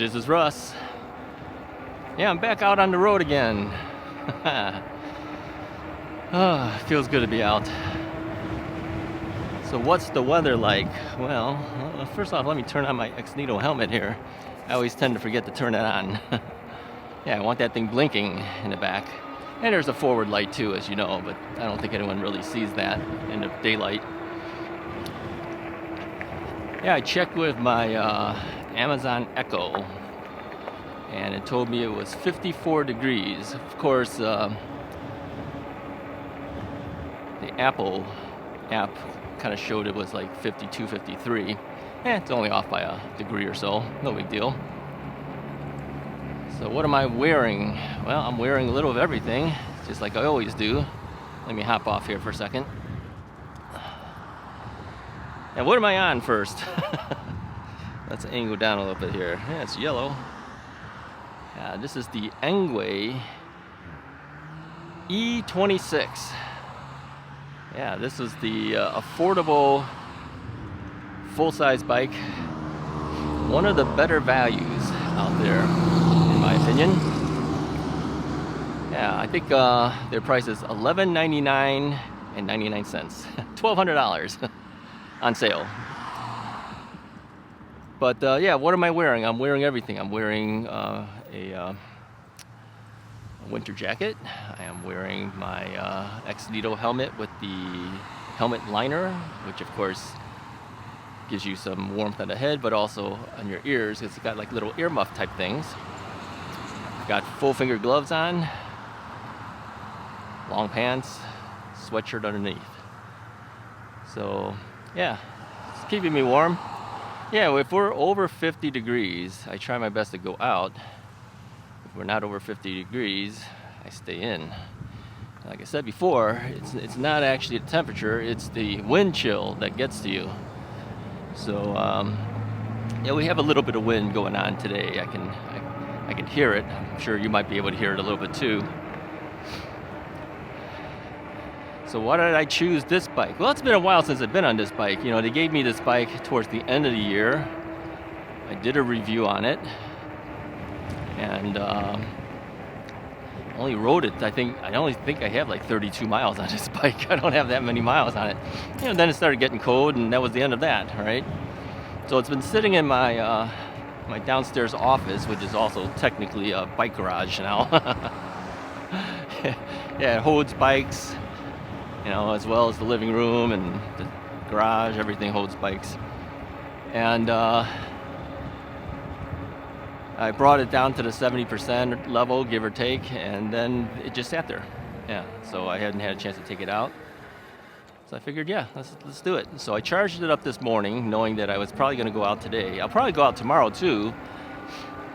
this is Russ. Yeah, I'm back out on the road again. Feels good to be out. So what's the weather like? Well, first off, let me turn on my X-Needle helmet here. I always tend to forget to turn it on. Yeah, I want that thing blinking in the back. And there's a forward light too, as you know, but I don't think anyone really sees that in the daylight. Yeah, I checked with my Amazon Echo, and it told me it was 54 degrees. Of course, the Apple app kind of showed it was like 52, 53. It's only off by a degree or so, no big deal. So what am I wearing? Well, I'm wearing a little of everything, just like I always do. Let me hop off here for a second. And what am I on first? Let's angle down a little bit here. Yeah, it's yellow. This is the Engwe E26. Yeah, this is the affordable full-size bike. One of the better values out there, in my opinion. Yeah, I think their price is $11.99 and 99 cents. $1,200 on sale. But yeah, what am I wearing? I'm wearing everything. I'm wearing a winter jacket. I am wearing my X-Needle helmet with the helmet liner, which of course gives you some warmth on the head, but also on your ears. It's got like little earmuff type things. I've got full finger gloves on, long pants, sweatshirt underneath. So yeah, it's keeping me warm. Yeah, if we're over 50 degrees, I try my best to go out. If we're not over 50 degrees, I stay in. Like I said before, it's not actually the temperature, it's the wind chill that gets to you. So yeah, we have a little bit of wind going on today. I can hear it. I'm sure you might be able to hear it a little bit too. So why did I choose this bike? Well, it's been a while since I've been on this bike. You know, they gave me this bike towards the end of the year. I did a review on it, and only rode it. I only think I have like 32 miles on this bike. I don't have that many miles on it. You know, then it started getting cold, and that was the end of that, right? So it's been sitting in my my downstairs office, which is also technically a bike garage now. Yeah, it holds bikes, you know, as well as the living room and the garage. Everything holds bikes. And I brought it down to the 70% level, give or take, and then it just sat there. Yeah, so I hadn't had a chance to take it out. So I figured, yeah, let's do it. So I charged it up this morning, knowing that I was probably going to go out today. I'll probably go out tomorrow too,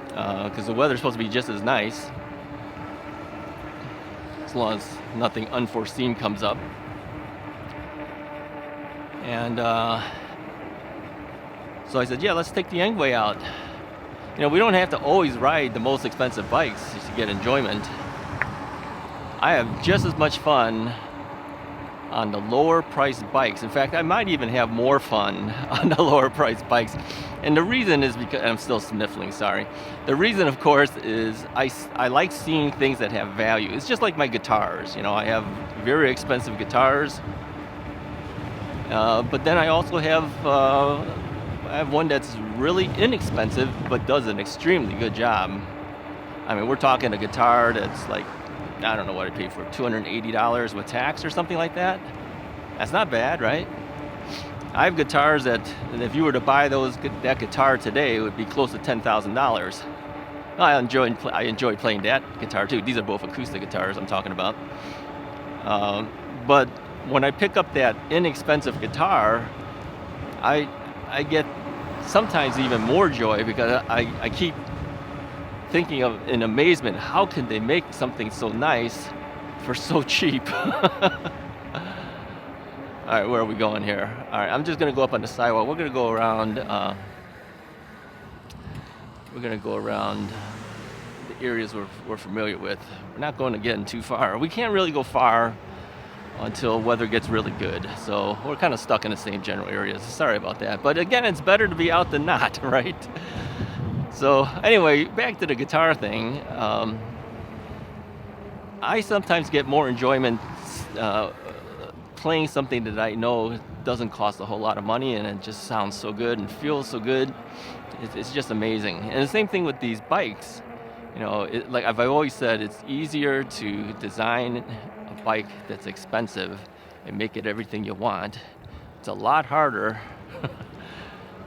because the weather's supposed to be just as nice, as long as nothing unforeseen comes up. And so I said, yeah, let's take the Engwe out. You know, we don't have to always ride the most expensive bikes to get enjoyment. I have just as much fun on the lower priced bikes. In fact, I might even have more fun on the lower priced bikes. And the reason is because, I'm still sniffling, sorry. The reason, of course, is I like seeing things that have value. It's just like my guitars. You know, I have very expensive guitars. But then I also have I have one that's really inexpensive, but does an extremely good job. I mean, we're talking a guitar that's like, I don't know what I paid for, $280 with tax or something like that. That's not bad, right? I have guitars that, if you were to buy that guitar today, it would be close to $10,000. I enjoy playing that guitar too. These are both acoustic guitars I'm talking about. But when I pick up that inexpensive guitar, I get sometimes even more joy, because I keep thinking of in amazement, how can they make something so nice for so cheap? All right, where are we going here? All right, I'm just gonna go up on the sidewalk. We're gonna go around the areas we're familiar with. We're not going to get too far. We can't really go far until weather gets really good. So we're kind of stuck in the same general areas. Sorry about that. But again, it's better to be out than not, right? So anyway, back to the guitar thing. I sometimes get more enjoyment playing something that I know doesn't cost a whole lot of money and it just sounds so good and feels so good. It's just amazing. And the same thing with these bikes. You know, like I've always said, it's easier to design a bike that's expensive and make it everything you want. It's a lot harder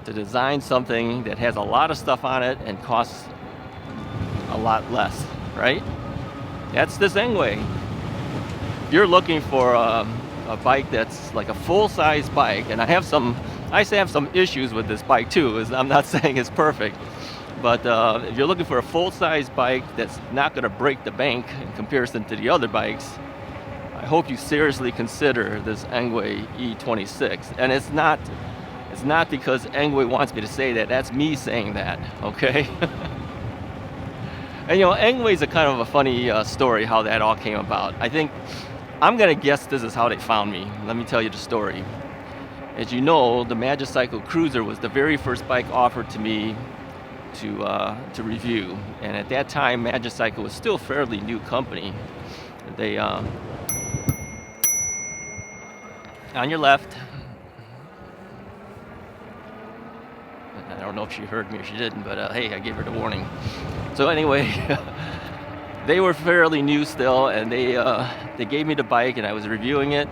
to design something that has a lot of stuff on it and costs a lot less, right? That's this Engwe. If you're looking for a bike that's like a full-size bike, and I have some issues with this bike too. I'm not saying it's perfect, but if you're looking for a full-size bike that's not going to break the bank in comparison to the other bikes, I hope you seriously consider this Engwe E26. And it's not because Engwe wants me to say that. That's me saying that. Okay. And you know, Engwe's a kind of a funny story how that all came about. I think I'm gonna guess this is how they found me. Let me tell you the story. As you know, the Magicycle Cruiser was the very first bike offered to me to review, and at that time, Magicycle was still a fairly new company. They on your left. I don't know if she heard me or she didn't, but hey, I gave her the warning. So anyway, they were fairly new still, and they gave me the bike, and I was reviewing it.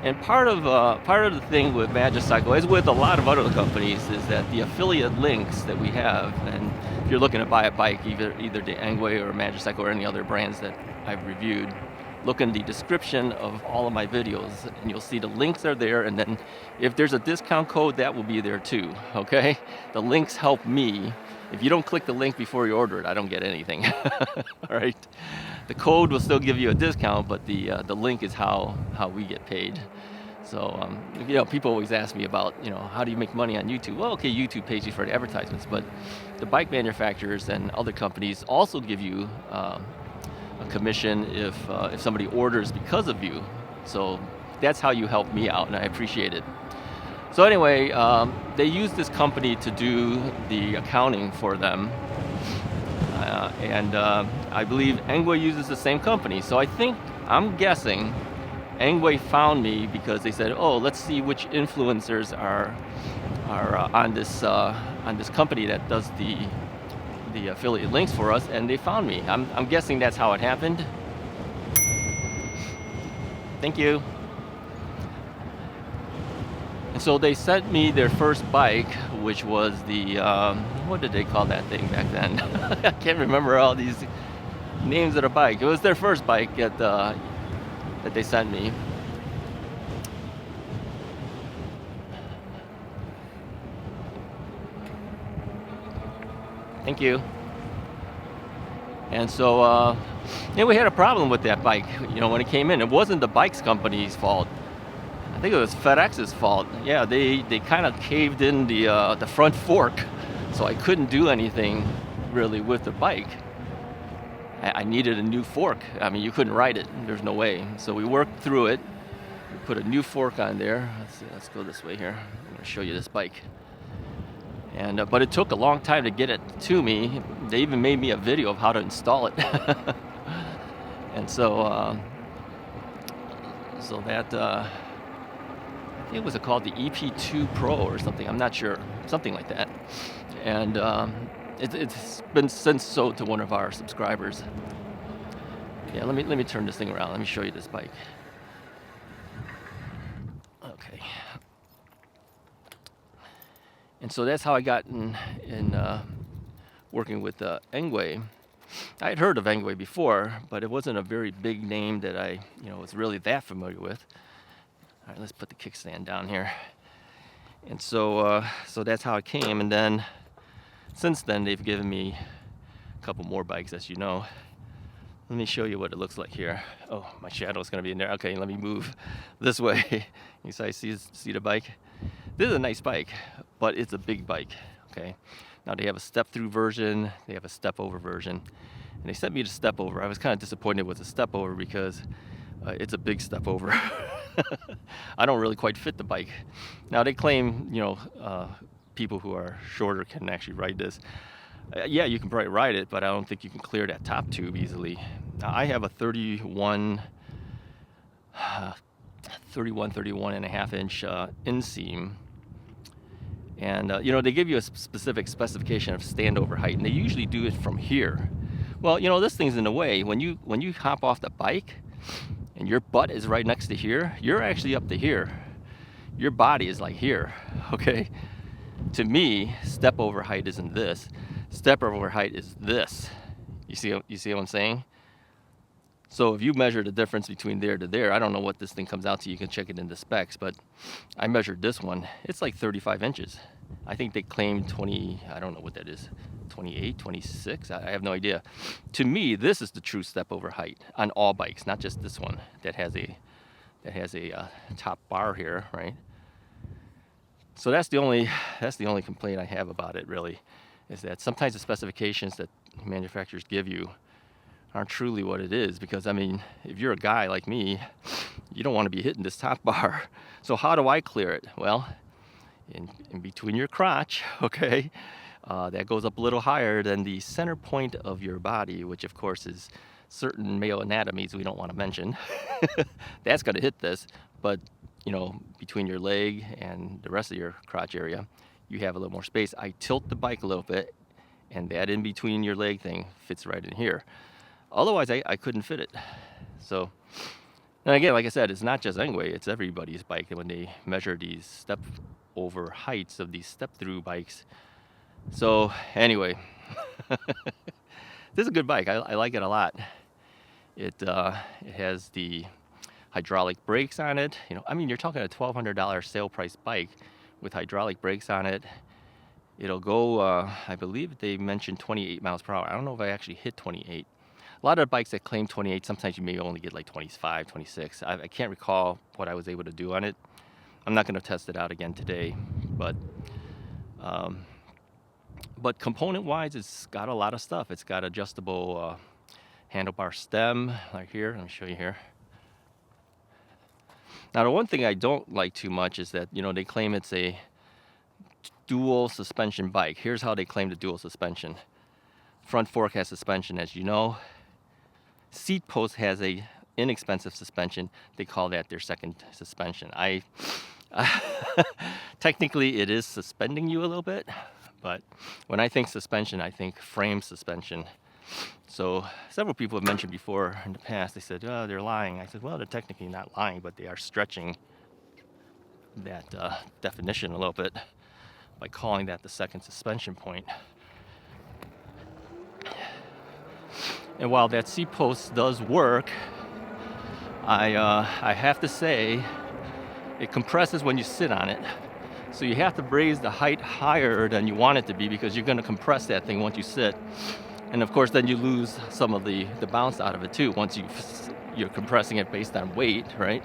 And part of the thing with Magicycle, as with a lot of other companies, is that the affiliate links that we have, and if you're looking to buy a bike, either the Engwe or Magicycle or any other brands that I've reviewed, look in the description of all of my videos, and you'll see the links are there. And then if there's a discount code, that will be there too. Okay, the links help me. If you don't click the link before you order it, I don't get anything. All right, the code will still give you a discount, but the link is how we get paid. So you know, people always ask me about, you know, how do you make money on YouTube? Well, okay, YouTube pays you for the advertisements, but the bike manufacturers and other companies also give you a commission if somebody orders because of you. So that's how you help me out, and I appreciate it. So anyway, they use this company to do the accounting for them, and I believe Engwe uses the same company. So I'm guessing Engwe found me because they said, oh, let's see which influencers are on this company that does the affiliate links for us, and they found me. I'm guessing that's how it happened. Thank you. And so they sent me their first bike, which was the what did they call that thing back then? I can't remember all these names of the bike. It was their first bike that they sent me. Thank you. And so, yeah, we had a problem with that bike. You know, when it came in, it wasn't the bike's company's fault. I think it was FedEx's fault. Yeah, they kind of caved in the front fork, so I couldn't do anything really with the bike. I needed a new fork. I mean, you couldn't ride it. There's no way. So we worked through it. We put a new fork on there. Let's see, let's go this way here. I'm going to show you this bike. And but it took a long time to get it to me. They even made me a video of how to install it. And so that I think it was called the EP2 Pro or something. I'm not sure, something like that. And it's been since sold to one of our subscribers. Yeah, let me turn this thing around. Let me show you this bike. Okay. And so that's how I got in working with Engwe. I had heard of Engwe before, but it wasn't a very big name that I was really that familiar with. All right, let's put the kickstand down here. And so that's how it came. And then since then, they've given me a couple more bikes, as you know. Let me show you what it looks like here. Oh, my shadow's gonna be in there. Okay, let me move this way. You guys see the bike? This is a nice bike, but it's a big bike, okay? Now they have a step-through version, they have a step-over version, and they sent me the step-over. I was kind of disappointed with the step-over because it's a big step-over. I don't really quite fit the bike. Now they claim, people who are shorter can actually ride this. Yeah, you can probably ride it, but I don't think you can clear that top tube easily. Now, I have a 31 and a half inch inseam. And you know, they give you a specific specification of standover height, and they usually do it from here. Well, you know, this thing's in the way. When you hop off the bike and your butt is right next to here, you're actually up to here. Your body is like here, okay? To me, step over height isn't this. Step over height is this. You see what I'm saying? So if you measure the difference between there to there, I don't know what this thing comes out to. You can check it in the specs, but I measured this one. It's like 35 inches. I think they claim 20, I don't know what that is, 28, 26, I have no idea. To me, this is the true step over height on all bikes, not just this one that has a top bar here, right? So that's the only complaint I have about it, really, is that sometimes the specifications that manufacturers give you aren't truly what it is. Because I mean, if you're a guy like me, you don't want to be hitting this top bar. So how do I clear it? Well, in between your crotch, okay, that goes up a little higher than the center point of your body, which of course is certain male anatomies we don't want to mention. That's going to hit this, but you know, between your leg and the rest of your crotch area, you have a little more space. I tilt the bike a little bit, and that in between your leg thing fits right in here. Otherwise, I couldn't fit it. So, and again, like I said, it's not just Engwe, it's everybody's bike. And when they measure these step over heights of these step through bikes. So anyway, this is a good bike. I like it a lot. It has the hydraulic brakes on it. You know, I mean, you're talking a $1,200 sale price bike with hydraulic brakes on it. It'll go, I believe they mentioned 28 miles per hour. I don't know if I actually hit 28. A lot of bikes that claim 28, sometimes you may only get like 25, 26. I can't recall what I was able to do on it. I'm not going to test it out again today, but component-wise, it's got a lot of stuff. It's got adjustable handlebar stem, like here. Let me show you here. Now, the one thing I don't like too much is that, you know, they claim it's a dual suspension bike. Here's how they claim the dual suspension. Front fork has suspension, as you know. Seat post has a inexpensive suspension. They call that their second suspension. Technically, it is suspending you a little bit, but when I think suspension, I think frame suspension. So several people have mentioned before in the past, they said, oh, they're lying. I said, well, they're technically not lying, but they are stretching that definition a little bit by calling that the second suspension point. And while that seat post does work, I have to say, it compresses when you sit on it. So you have to raise the height higher than you want it to be, because you're going to compress that thing once you sit. And of course, then you lose some of the bounce out of it too, once you're compressing it based on weight, right?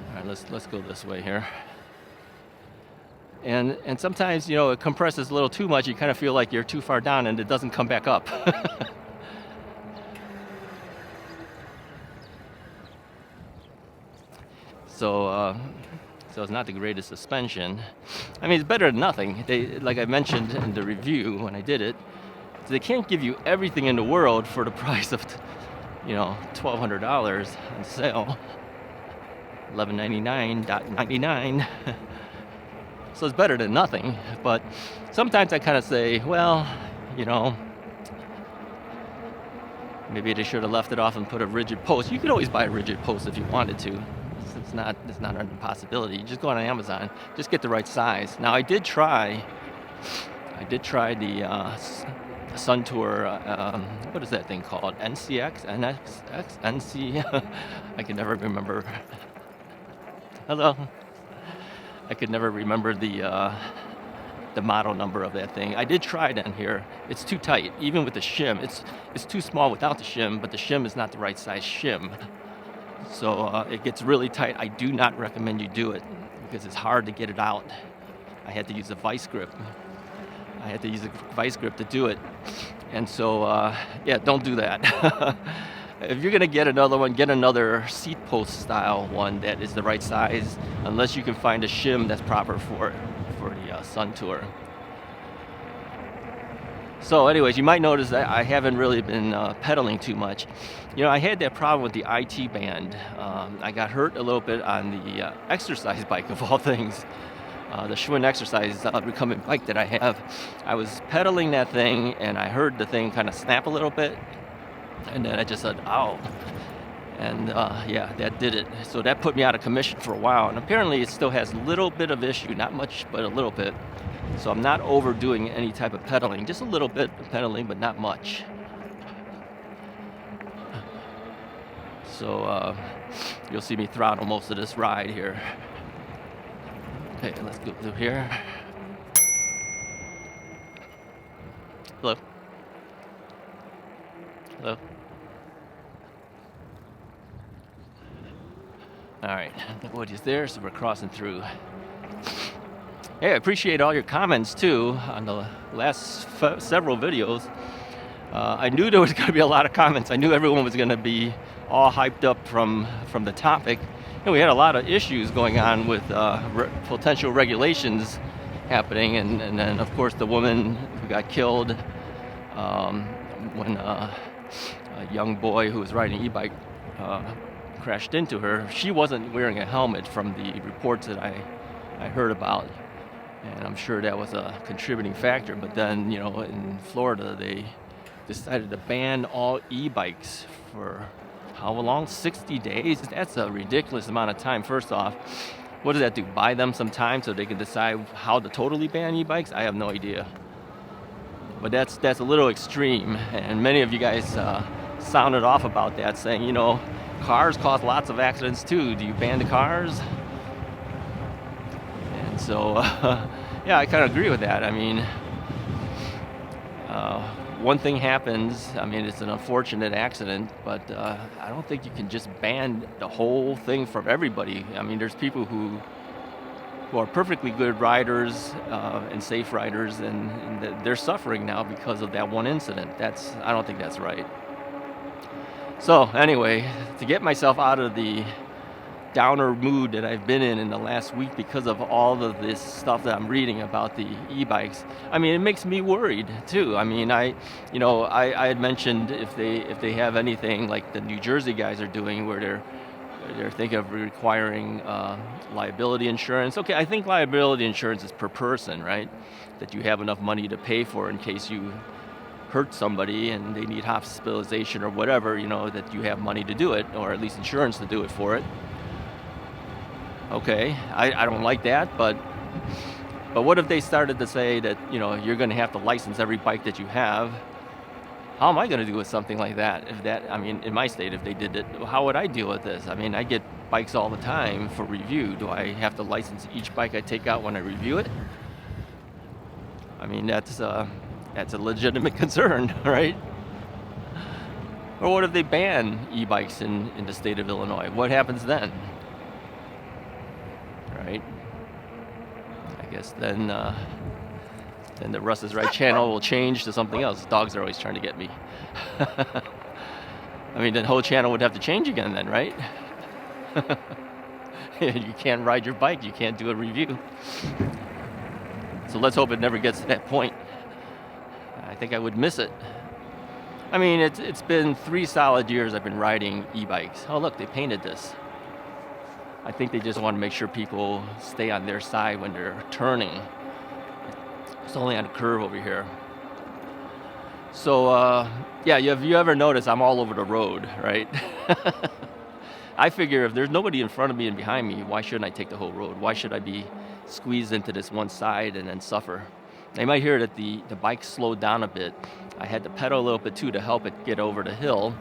All right, let's go this way here. And sometimes, you know, it compresses a little too much. You kind of feel like you're too far down and it doesn't come back up. So it's not the greatest suspension. I mean, it's better than nothing. Like I mentioned in the review when I did it, they can't give you everything in the world for the price of, you know, $1,200 on sale. $11.99.99. So it's better than nothing. But sometimes I kind of say, well, you know, maybe they should have left it off and put a rigid post. You could always buy a rigid post if you wanted to. It's not an impossibility. You just go on Amazon, just get the right size. Now I did try the Sun Tour, what is that thing called? NCX, NXX, NC, I can never remember. Hello. I could never remember the model number of that thing. I did try it on here. It's too tight, even with the shim. It's too small without the shim, but the shim is not the right size shim. So it gets really tight. I do not recommend you do it because it's hard to get it out. I had to use a vice grip. To do it. And so, yeah, don't do that. If you're gonna get another one, get another seat post style one that is the right size, unless you can find a shim that's proper for the Sun Tour. So anyways, you might notice that I haven't really been pedaling too much. You know, I had that problem with the IT band. I got hurt a little bit on the exercise bike of all things. The Schwinn exercise recumbent bike that I have. I was pedaling that thing and I heard the thing kind of snap a little bit, and then I just said, ow. And yeah, that did it. So that put me out of commission for a while, and apparently it still has a little bit of issue, not much, but a little bit. So I'm not overdoing any type of pedaling, just a little bit of pedaling, but not much. So you'll see me throttle most of this ride here. Okay, let's go through here. Hello. Hello. All right, nobody's there, so we're crossing through. Hey, I appreciate all your comments too on the last several videos. I knew there was going to be a lot of comments. I knew everyone was going to be all hyped up from the topic. And we had a lot of issues going on with potential regulations happening, and then of course the woman who got killed when a young boy who was riding an e-bike crashed into her. She wasn't wearing a helmet from the reports that I heard about. And I'm sure that was a contributing factor. But then, you know, in Florida, they decided to ban all e-bikes for how long? 60 days? That's a ridiculous amount of time. First off, what does that do? Buy them some time so they can decide how to totally ban e-bikes? I have no idea. But that's a little extreme. And many of you guys sounded off about that, saying, you know, cars cause lots of accidents too. Do you ban the cars? So, yeah, I kind of agree with that. I mean, one thing happens, I mean, it's an unfortunate accident, but I don't think you can just ban the whole thing from everybody. I mean, there's people who are perfectly good riders and safe riders, and they're suffering now because of that one incident. I don't think that's right. So, anyway, to get myself out of the downer mood that I've been in the last week because of all of this stuff that I'm reading about the e-bikes. I mean, it makes me worried too. I mean, I had mentioned if they have anything like the New Jersey guys are doing, where they're thinking of requiring liability insurance. Okay, I think liability insurance is per person, right? That you have enough money to pay for in case you hurt somebody and they need hospitalization or whatever, you know, that you have money to do it, or at least insurance to do it for it. Okay, I don't like that, but what if they started to say that, you know, you're going to have to license every bike that you have? How am I going to do with something like that? I mean, in my state, if they did it, how would I deal with this? I mean, I get bikes all the time for review. Do I have to license each bike I take out when I review it? I mean, that's a legitimate concern, right? Or what if they ban e-bikes in the state of Illinois? What happens then? Right? I guess then the Russ is Right channel will change to something else. Dogs are always trying to get me. I mean, the whole channel would have to change again then, right? You can't ride your bike, you can't do a review. So let's hope it never gets to that point. I think I would miss it. I mean, it's been 3 solid years I've been riding e-bikes. Oh look, they painted this. I think they just want to make sure people stay on their side when they're turning. It's only on a curve over here. So, yeah, have you ever noticed I'm all over the road, right? I figure if there's nobody in front of me and behind me, why shouldn't I take the whole road? Why should I be squeezed into this one side and then suffer? You might hear that the bike slowed down a bit. I had to pedal a little bit too to help it get over the hill.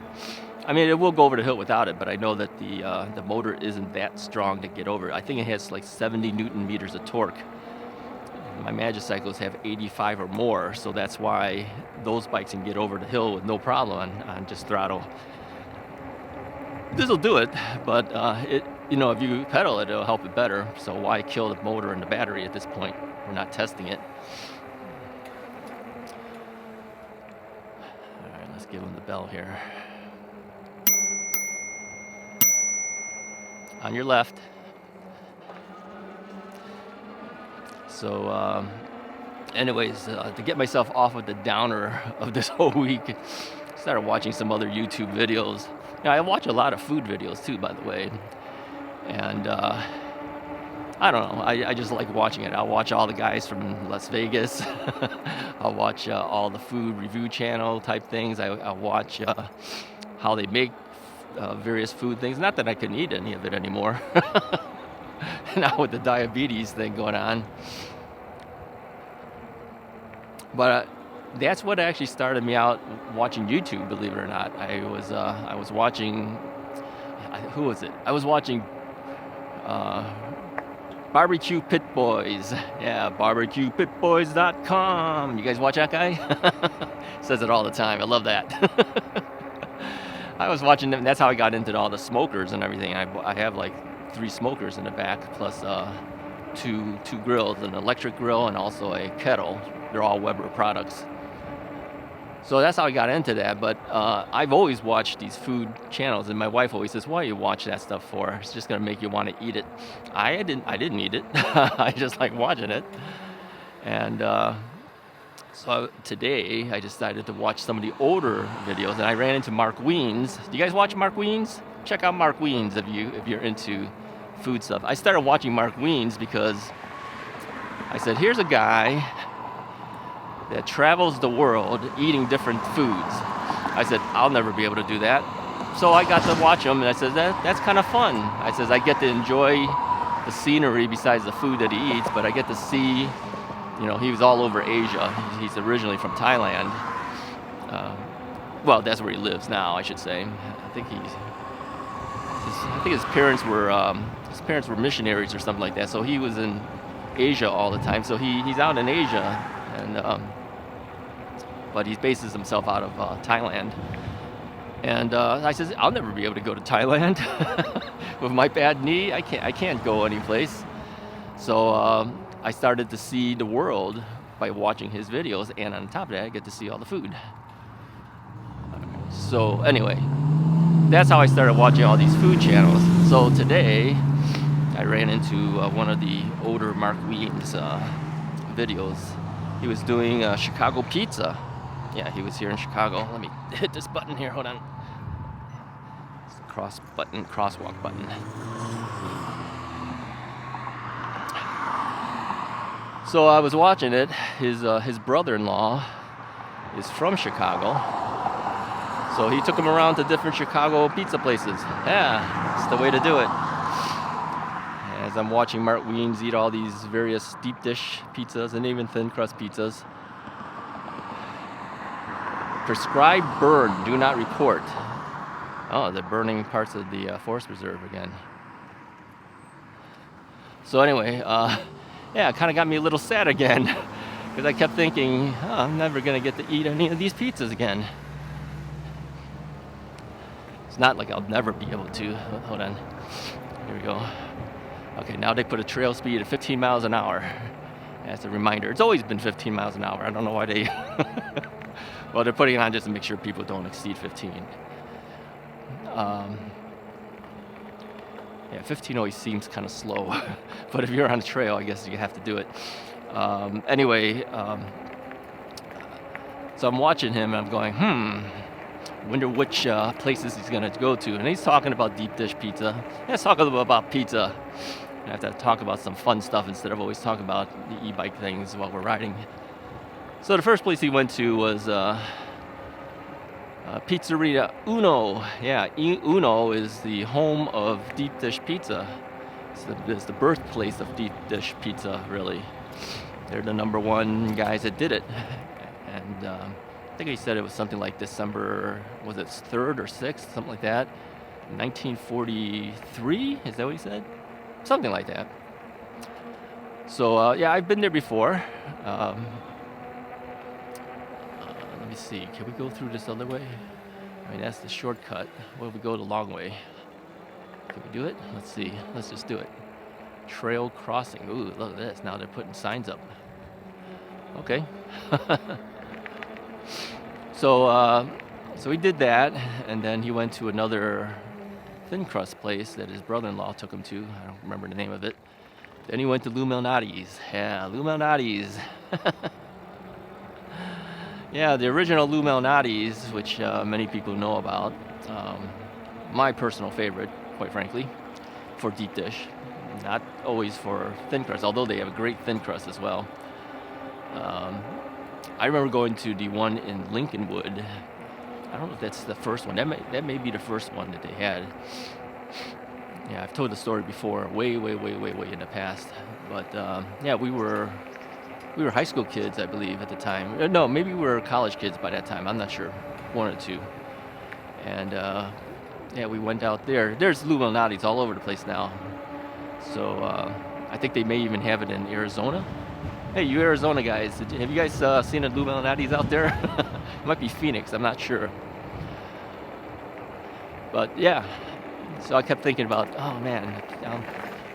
I mean, it will go over the hill without it, but I know that the motor isn't that strong to get over. I think it has like 70 Newton meters of torque. My Magicycles have 85 or more, so that's why those bikes can get over the hill with no problem on just throttle. This will do it, but you know, if you pedal it, it'll help it better. So why kill the motor and the battery at this point? We're not testing it. All right, let's give them the bell here. On your left. So anyways, to get myself off of the downer of this whole week, I started watching some other YouTube videos. I watch a lot of food videos too, by the way. And I don't know, I just like watching it. I'll watch all the guys from Las Vegas. I'll watch all the food review channel type things. I'll watch how they make various food things. Not that I couldn't eat any of it anymore. Now with the diabetes thing going on. But that's what actually started me out watching YouTube, believe it or not. I was watching, who was it? I was watching Barbecue Pit Boys. Yeah, barbecuepitboys.com. You guys watch that guy? Says it all the time. I love that. I was watching them. That's how I got into all the smokers and everything. I have like 3 smokers in the back, plus two grills, an electric grill and also a kettle. They're all Weber products. So that's how I got into that. But I've always watched these food channels, and my wife always says, "Why do you watch that stuff for? It's just gonna make you want to eat it." I didn't eat it. I just like watching it. And so today I decided to watch some of the older videos, and I ran into Mark Wiens. Do you guys watch Mark Wiens? Check out Mark Wiens if you're into food stuff. I started watching Mark Wiens because I said, here's a guy that travels the world eating different foods. I said, I'll never be able to do that. So I got to watch him, and I said, that's kind of fun. I said, I get to enjoy the scenery besides the food that he eats, but I get to see, he was all over Asia. He's originally from Thailand. Well, that's where he lives now, I should say. I think his parents were missionaries or something like that. So he was in Asia all the time. So he's out in Asia, and but he bases himself out of Thailand. And I said, I'll never be able to go to Thailand with my bad knee. I can't go anyplace. So I started to see the world by watching his videos, and on top of that, I get to see all the food. So anyway, that's how I started watching all these food channels. So today, I ran into one of the older Mark Wiens videos. He was doing Chicago pizza. Yeah, he was here in Chicago. Let me hit this button here, hold on. It's the crosswalk button. So I was watching it. His brother-in-law is from Chicago. So he took him around to different Chicago pizza places. Yeah, it's the way to do it. As I'm watching Mark Wiens eat all these various deep dish pizzas and even thin crust pizzas. Prescribed burn, do not report. Oh, they're burning parts of the forest reserve again. So anyway, yeah, it kind of got me a little sad again because I kept thinking, I'm never going to get to eat any of these pizzas again. It's not like I'll never be able to. Hold on. Here we go. Okay, now they put a trail speed of 15 miles an hour. As a reminder. It's always been 15 miles an hour. I don't know why they... Well, they're putting it on just to make sure people don't exceed 15. Yeah, 15 always seems kind of slow. But if you're on a trail, I guess you have to do it. Anyway, so I'm watching him and I'm going, wonder which places he's going to go to. And he's talking about deep dish pizza. Let's talk a little bit about pizza. I have to talk about some fun stuff instead of always talking about the e-bike things while we're riding. So the first place he went to was Pizzeria Uno. Yeah, Uno is the home of deep dish pizza. It's the birthplace of deep dish pizza, really. They're the #1 guys that did it. And I think he said it was something like December, was it 3rd or 6th, something like that. 1943, is that what he said? Something like that. So yeah, I've been there before. Let me see, can we go through this other way? I mean, that's the shortcut. What if we go the long way? Can we do it? Let's see, let's just do it. Trail crossing, ooh, look at this, now they're putting signs up. Okay. So he did that, and then he went to another thin crust place that his brother-in-law took him to. I don't remember the name of it. Then he went to Lou Malnati's. Yeah, Lou Malnati's. Yeah, the original Lou Malnati's, which many people know about. My personal favorite, quite frankly, for deep dish. Not always for thin crust, although they have a great thin crust as well. I remember going to the one in Lincolnwood. I don't know if that's the first one. That may be the first one that they had. Yeah, I've told the story before, way in the past. But yeah, we were high school kids, I believe, at the time. No, maybe we were college kids by that time. I'm not sure, one or two. And yeah, we went out there. There's Lou Malnati's all over the place now. So I think they may even have it in Arizona. Hey, you Arizona guys, have you guys seen a Lou Malnati's out there? It might be Phoenix, I'm not sure. But yeah, so I kept thinking about, oh man,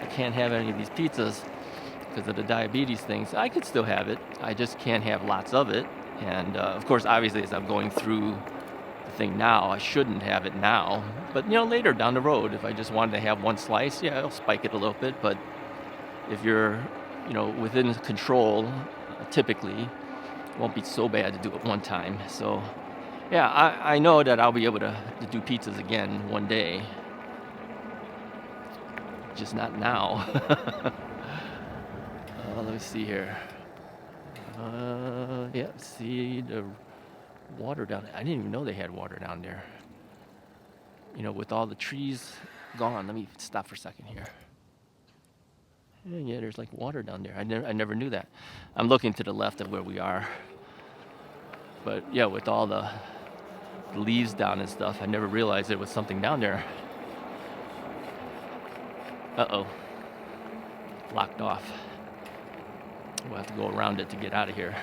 I can't have any of these pizzas because of the diabetes things. I could still have it, I just can't have lots of it. And of course, obviously, as I'm going through the thing now, I shouldn't have it now. But later down the road, if I just wanted to have one slice, yeah, I'll spike it a little bit. But if you're, within control, typically, it won't be so bad to do it one time. So, yeah, I know that I'll be able to do pizzas again one day. Just not now. Let me see here. Yeah, see the water down there. I didn't even know they had water down there. With all the trees gone. Let me stop for a second here. Yeah, there's like water down there. I never knew that. I'm looking to the left of where we are. But yeah, with all the leaves down and stuff, I never realized there was something down there. Uh-oh. Blocked off. We'll have to go around it to get out of here.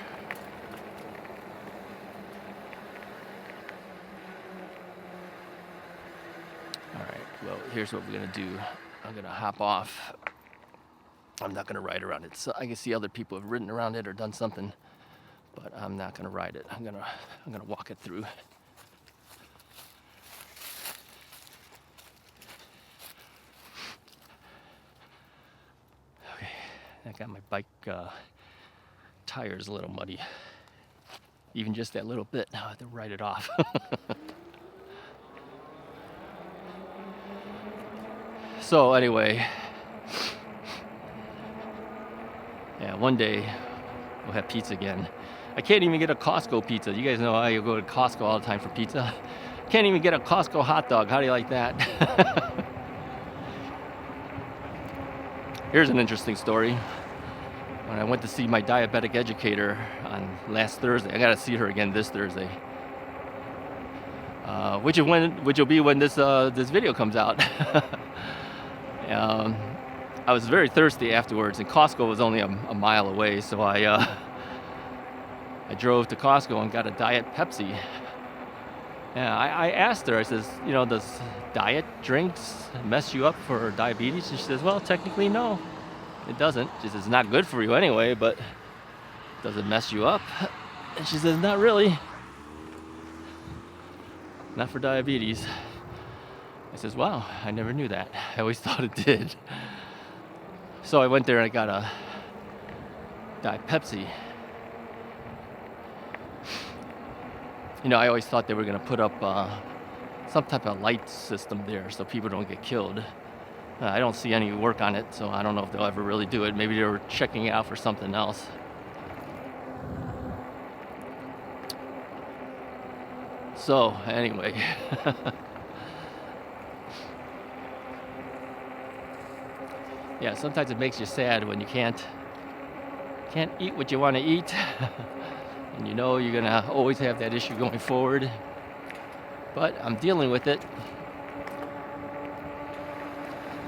All right, well, here's what we're gonna do. I'm gonna hop off. I'm not gonna ride around it. So I can see other people have ridden around it or done something, but I'm not gonna ride it. I'm gonna walk it through. Okay, I got my bike tires a little muddy. Even just that little bit, now I have to ride it off. So anyway, yeah, one day we'll have pizza again. I can't even get a Costco pizza. You guys know I go to Costco all the time for pizza. Can't even get a Costco hot dog. How do you like that? Here's an interesting story. When I went to see my diabetic educator on last Thursday, I gotta see her again this Thursday. Which will be when this video comes out. I was very thirsty afterwards, and Costco was only a mile away, so I drove to Costco and got a Diet Pepsi. Yeah, I asked her, I says, does diet drinks mess you up for diabetes? And she says, well, technically no, it doesn't. She says, it's not good for you anyway, but does it mess you up? And she says, not really. Not for diabetes. I says, wow, I never knew that. I always thought it did. So I went there and I got a Diet Pepsi. I always thought they were going to put up some type of light system there so people don't get killed. I don't see any work on it, so I don't know if they'll ever really do it. Maybe they were checking it out for something else. So, anyway. Yeah, sometimes it makes you sad when you can't eat what you want to eat. And you're gonna always have that issue going forward. But I'm dealing with it.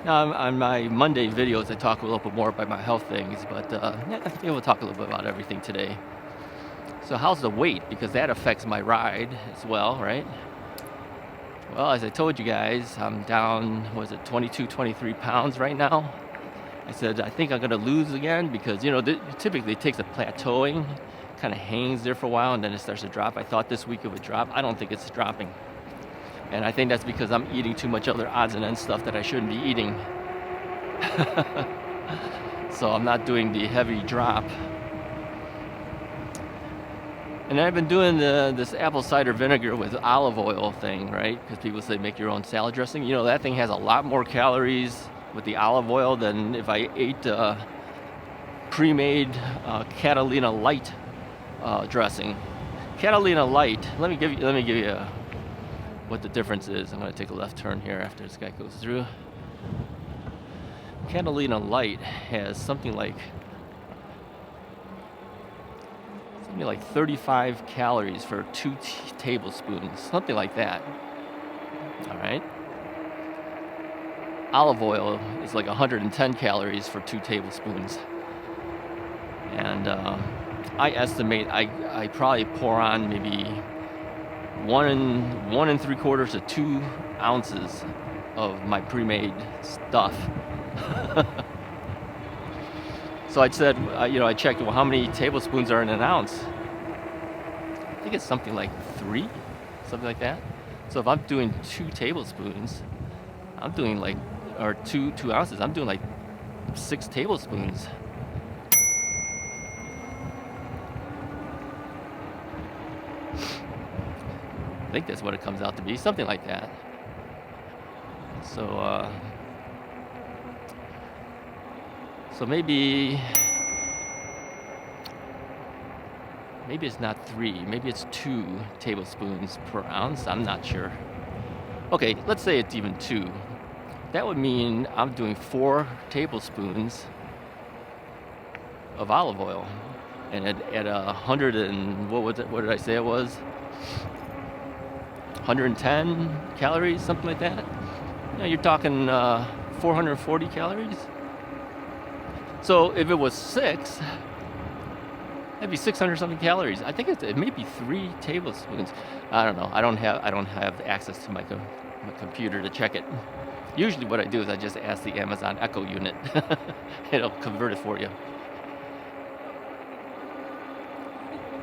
Now, on my Monday videos, I talk a little bit more about my health things, but we'll talk a little bit about everything today. So how's the weight? Because that affects my ride as well, right? Well, as I told you guys, I'm down, 22, 23 pounds right now. I said, I think I'm gonna lose again because, typically it takes a plateauing, kind of hangs there for a while and then it starts to drop. I thought this week it would drop. I don't think it's dropping. And I think that's because I'm eating too much other odds and ends stuff that I shouldn't be eating. so I'm not doing the heavy drop. And I've been doing this apple cider vinegar with olive oil thing, right? Because people say make your own salad dressing. You know, that thing has a lot more calories with the olive oil than if I ate pre-made Catalina Light dressing. Catalina Light. Let me give you what the difference is. I'm going to take a left turn here after this guy goes through. Catalina Light has something like 35 calories for 2 tablespoons, something like that. All right. Olive oil is like 110 calories for 2 tablespoons. And I estimate I probably pour on maybe 1 3/4 to 2 ounces of my pre-made stuff. So I said, I checked, well, how many tablespoons are in an ounce? I think it's something like 3, something like that. So if I'm doing 2 tablespoons, I'm doing like, or 2 ounces, I'm doing like 6 tablespoons. I think that's what it comes out to be, something like that. So maybe it's not 3, maybe it's 2 tablespoons per ounce, I'm not sure. Okay, let's say it's even 2. That would mean I'm doing 4 tablespoons of olive oil. And at 100 and, what did I say it was? 110 calories, something like that. You're talking 440 calories. So if it was 6, that'd be 600 something calories. I think it may be 3 tablespoons. I don't know. I don't have access to my computer to check it. Usually what I do is I just ask the Amazon Echo unit. It'll convert it for you.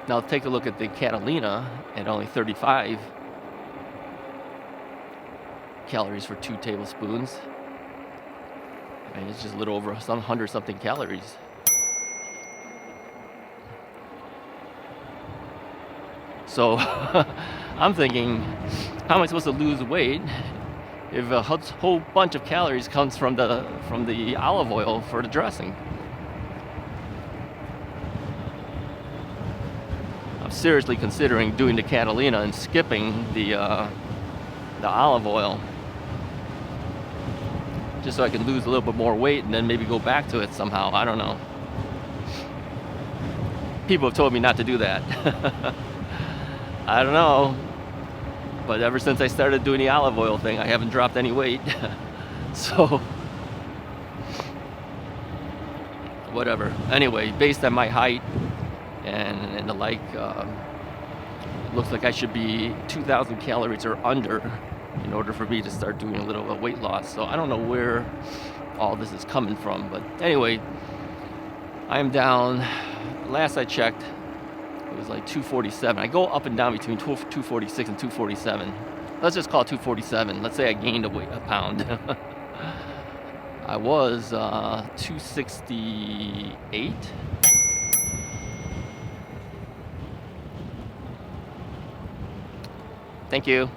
Now take a look at the Catalina at only 35 calories for 2 tablespoons. And it's just a little over 100 something calories. So I'm thinking, how am I supposed to lose weight if a whole bunch of calories comes from the olive oil for the dressing? I'm seriously considering doing the Catalina and skipping the olive oil, just so I can lose a little bit more weight and then maybe go back to it somehow. I don't know. People have told me not to do that. I don't know. But ever since I started doing the olive oil thing, I haven't dropped any weight. So, whatever. Anyway, based on my height and the like, it looks like I should be 2,000 calories or under in order for me to start doing a little weight loss. So I don't know where all this is coming from, but anyway, I am down. Last I checked, it was like 247. I go up and down between 246 and 247. Let's just call it 247. Let's say I gained a pound. I was 268. Thank you.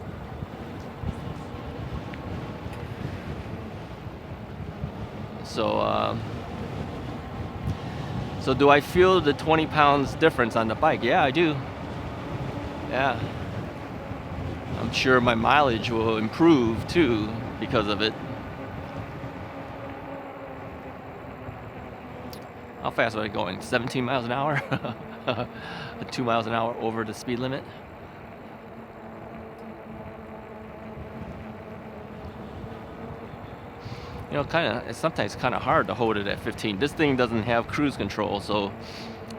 So do I feel the 20 pounds difference on the bike? Yeah, I do. Yeah. I'm sure my mileage will improve too because of it. How fast was I going? 17 miles an hour? 2 miles an hour over the speed limit? It's sometimes kind of hard to hold it at 15. This thing doesn't have cruise control, so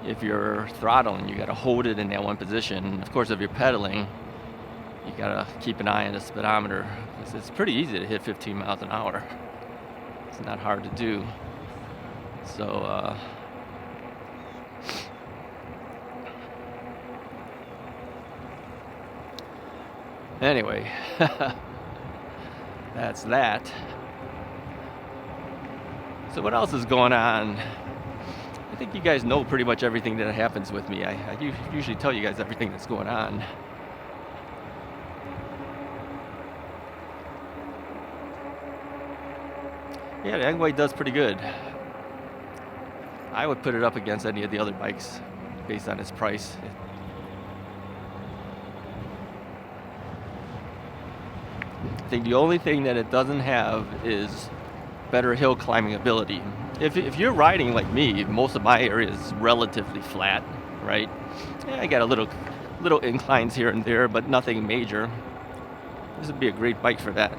if you're throttling, you got to hold it in that one position. Of course, if you're pedaling, you got to keep an eye on the speedometer. It's pretty easy to hit 15 miles an hour. It's not hard to do. So, anyway, that's that. So what else is going on? I think you guys know pretty much everything that happens with me. I usually tell you guys everything that's going on. Yeah, the Engwe does pretty good. I would put it up against any of the other bikes based on its price. I think the only thing that it doesn't have is better hill climbing ability. If you're riding like me, most of my area is relatively flat, right? Yeah, I got a little inclines here and there, but nothing major. This would be a great bike for that.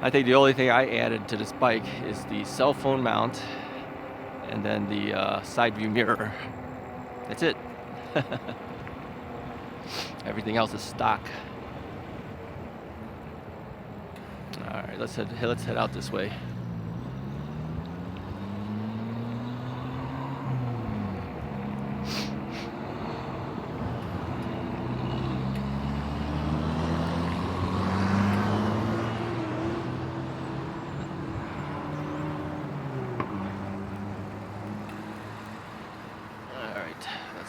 I think the only thing I added to this bike is the cell phone mount and then the side view mirror. That's it. Everything else is stock. All right, let's head out this way.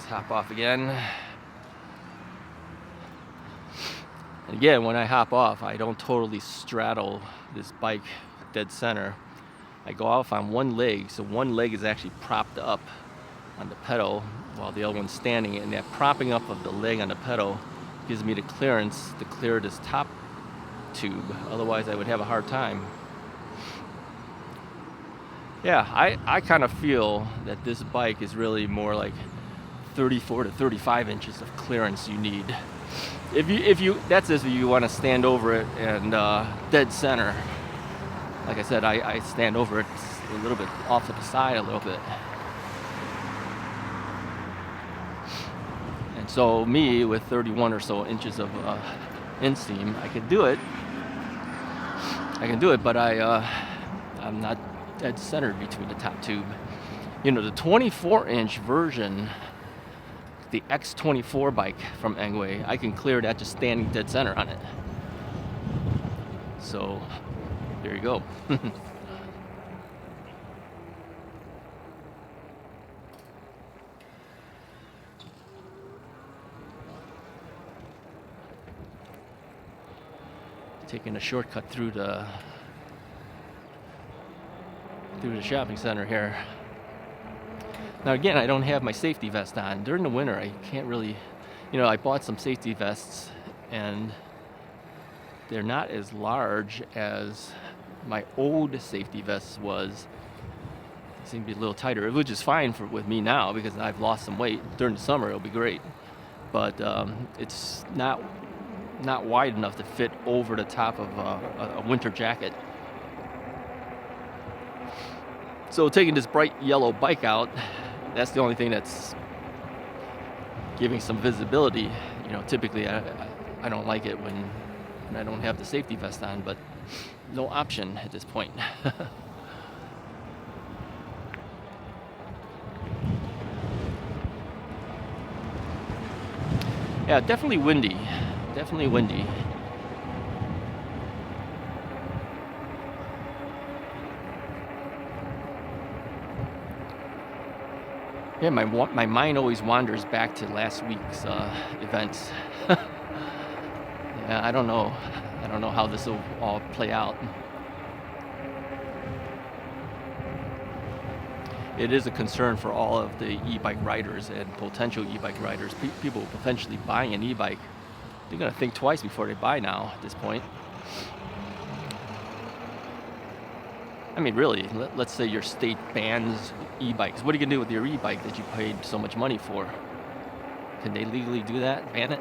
Hop off again. And again, when I hop off, I don't totally straddle this bike dead center. I go off on one leg, so one leg is actually propped up on the pedal while the other one's standing, and that propping up of the leg on the pedal gives me the clearance to clear this top tube. Otherwise, I would have a hard time. Yeah, I kind of feel that this bike is really more like 34 to 35 inches of clearance you need. If you that's if you want to stand over it and dead center. Like I said, I stand over it a little bit off to the side a little bit. And so me with 31 or so inches of inseam, I can do it, but I'm not dead centered between the top tube. You know, the 24-inch version, the X24 bike from Engwe, I can clear that just standing dead center on it. So there you go. Taking a shortcut through the shopping center here. Now again, I don't have my safety vest on. During the winter, I can't really, I bought some safety vests and they're not as large as my old safety vest was. They seem to be a little tighter, which is fine with me now because I've lost some weight. During the summer, it'll be great. But it's not wide enough to fit over the top of a winter jacket. So taking this bright yellow bike out, that's the only thing that's giving some visibility. Typically I don't like it when I don't have the safety vest on, but no option at this point. Yeah, definitely windy. Definitely windy. Yeah, my mind always wanders back to last week's events. Yeah, I don't know how this will all play out. It is a concern for all of the e-bike riders and potential e-bike riders. People potentially buying an e-bike, they're going to think twice before they buy now at this point. I mean, really, let's say your state bans e-bikes. What are you going to do with your e-bike that you paid so much money for? Can they legally do that? Ban it?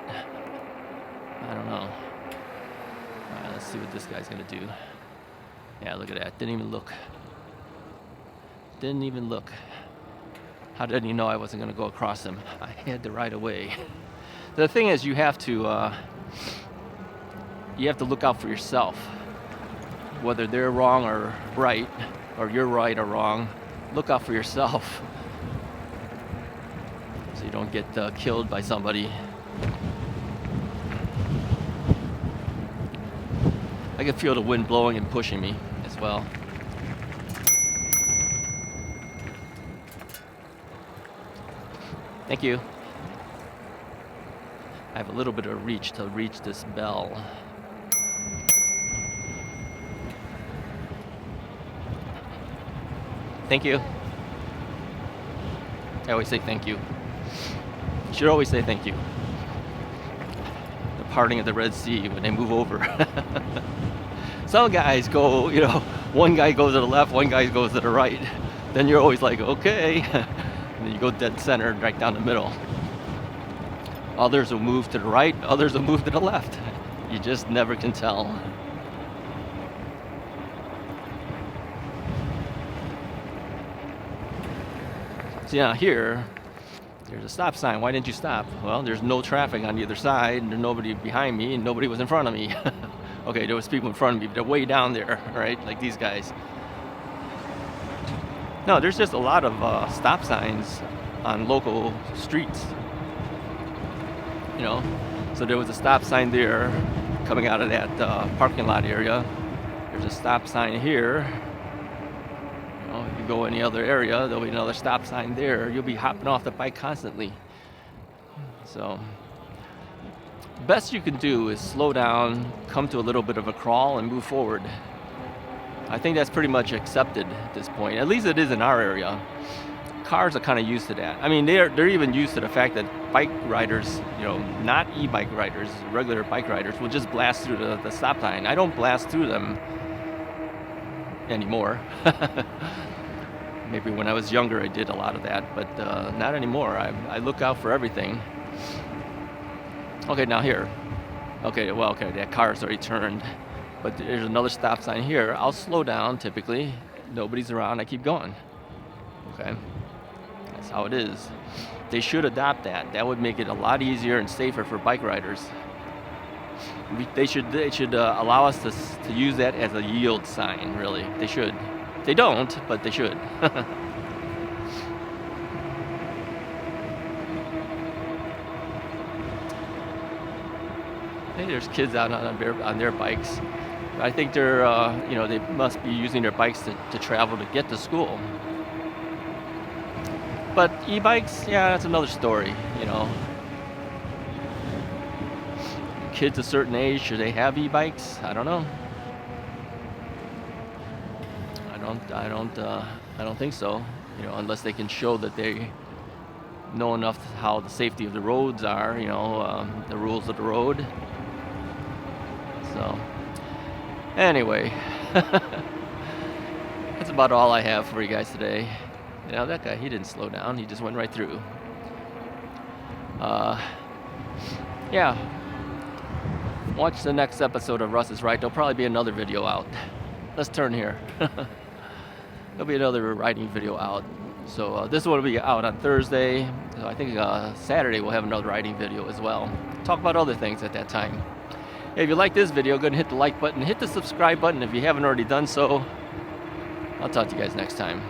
I don't know. All right, let's see what this guy's going to do. Yeah, look at that. Didn't even look. Didn't even look. How did he know I wasn't going to go across him? I had to ride away. The thing is, you have to look out for yourself. Whether they're wrong or right, or you're right or wrong, look out for yourself. so you don't get killed by somebody. I can feel the wind blowing and pushing me as well. Thank you. I have a little bit of reach to reach this bell. Thank you. I always say thank you. You should always say thank you. The parting of the Red Sea when they move over. Some guys go, you know, one guy goes to the left, one guy goes to the right. Then you're always like, okay. And then you go dead center, right down the middle. Others will move to the right, others will move to the left. You just never can tell. See, now here, there's a stop sign. Why didn't you stop? Well, there's no traffic on the other side, and there's nobody behind me, and nobody was in front of me. Okay, there was people in front of me, but they're way down there, right? Like these guys. No, there's just a lot of stop signs on local streets. You know, so there was a stop sign there coming out of that parking lot area. There's a stop sign here. You know, if you go any other area, there'll be another stop sign there. You'll be hopping off the bike constantly. So, best you can do is slow down, come to a little bit of a crawl, and move forward. I think that's pretty much accepted at this point. At least it is in our area. Cars are kind of used to that. I mean, they're even used to the fact that bike riders, you know, not e-bike riders, regular bike riders, will just blast through the stop sign. I don't blast through them anymore. Maybe when I was younger I did a lot of that, but not anymore. I look out for everything. Okay, now here. Okay, well, okay, that car's already turned, but there's another stop sign here. I'll slow down typically. Nobody's around, I keep going. Okay, that's how it is. They should adopt that. That would make it a lot easier and safer for bike riders. They should allow us to use that as a yield sign, really. They should. They don't, but they should. Hey, there's kids out on their bikes. I think they're, you know, they must be using their bikes to travel to get to school. But e-bikes, yeah, that's another story, you know. Kids a certain age, should they have e-bikes? I don't know. I don't think so. You know, unless they can show that they know enough how the safety of the roads are, you know, the rules of the road. So, anyway, that's about all I have for you guys today. You know, that guy, he didn't slow down. He just went right through. Yeah. Watch the next episode of Russ is Right. There'll probably be another video out. Let's turn here. There'll be another riding video out. So this one will be out on Thursday. So I think Saturday we'll have another riding video as well. Talk about other things at that time. Hey, if you like this video, go ahead and hit the like button. Hit the subscribe button if you haven't already done so. I'll talk to you guys next time.